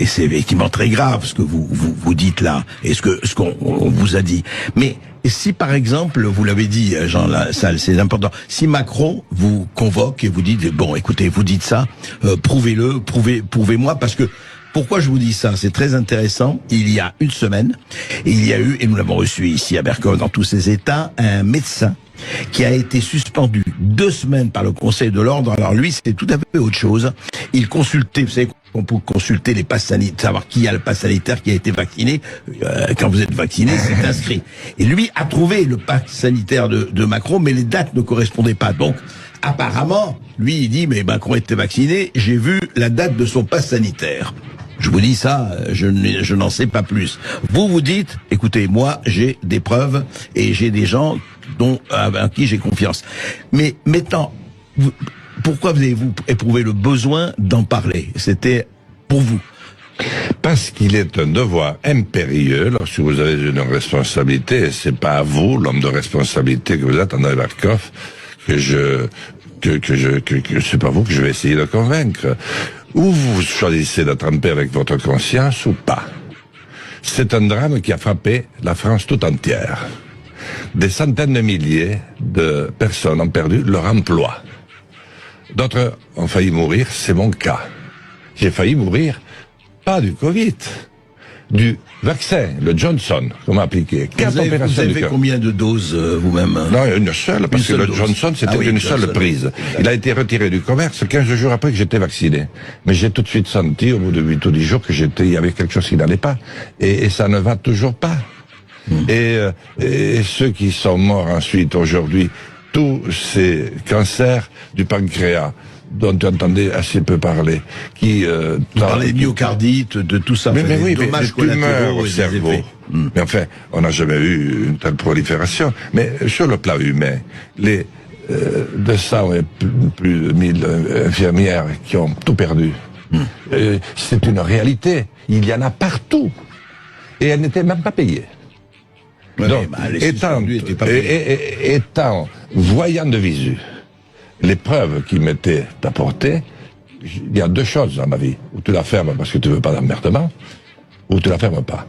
c'est effectivement très grave ce que vous dites là, et ce qu'on on vous a dit. Mais si par exemple, vous l'avez dit, Jean Lassalle, c'est important, si Macron vous convoque et vous dit, bon, écoutez, vous dites ça, prouvez-le, prouvez-moi, parce que pourquoi je vous dis ça? C'est très intéressant. Il y a une semaine, il y a eu, et nous l'avons reçu ici à Bercom dans tous ses états, un médecin qui a été suspendu 2 semaines par le Conseil de l'Ordre. Alors lui, c'était tout à fait autre chose. Il consultait, vous savez qu'on peut consulter les passes sanitaires, savoir qui a le pass sanitaire, qui a été vacciné. Quand vous êtes vacciné, c'est inscrit. Et lui a trouvé le pass sanitaire de Macron, mais les dates ne correspondaient pas. Donc, apparemment, lui, il dit, mais Macron était vacciné, j'ai vu la date de son pass sanitaire. Je vous dis ça, je n'en sais pas plus. Vous dites, écoutez, moi, j'ai des preuves et j'ai des gens à qui j'ai confiance. Mais maintenant, pourquoi avez-vous éprouvé le besoin d'en parler? C'était pour vous. Parce qu'il est un devoir impérieux, lorsque vous avez une responsabilité, et c'est pas à vous, l'homme de responsabilité que vous êtes, André Barkov, que c'est pas vous que je vais essayer de convaincre. Ou vous choisissez de tremper avec votre conscience ou pas. C'est un drame qui a frappé la France tout entière. Des centaines de milliers de personnes ont perdu leur emploi. D'autres ont failli mourir, c'est mon cas. J'ai failli mourir, pas du Covid, du vaccin, le Johnson, qu'on m'a appliqué. Vous avez fait combien de doses vous-même? Non, une seule, parce que le Johnson, c'était une seule prise. Il a été retiré du commerce 15 jours après que j'étais vacciné. Mais j'ai tout de suite senti, au bout de 8 ou 10 jours, il y avait quelque chose qui n'allait pas. Et ça ne va toujours pas. Et ceux qui sont morts ensuite, aujourd'hui, tous ces cancers du pancréas, dont tu entendais assez peu parler, qui parlait de myocardite, de tout ça, mais oui, dommages des tumeurs au cerveau. Mais enfin, on n'a jamais eu une telle prolifération. Mais sur le plan humain, les 200 et plus de 1000 infirmières qui ont tout perdu, c'est une réalité. Il y en a partout. Et elles n'étaient même pas payées. Ouais, donc, étant voyant de visu les preuves qui m'étaient apportées, il y a 2 choses dans ma vie. Ou tu la fermes parce que tu veux pas d'emmerdement, ou tu la fermes pas.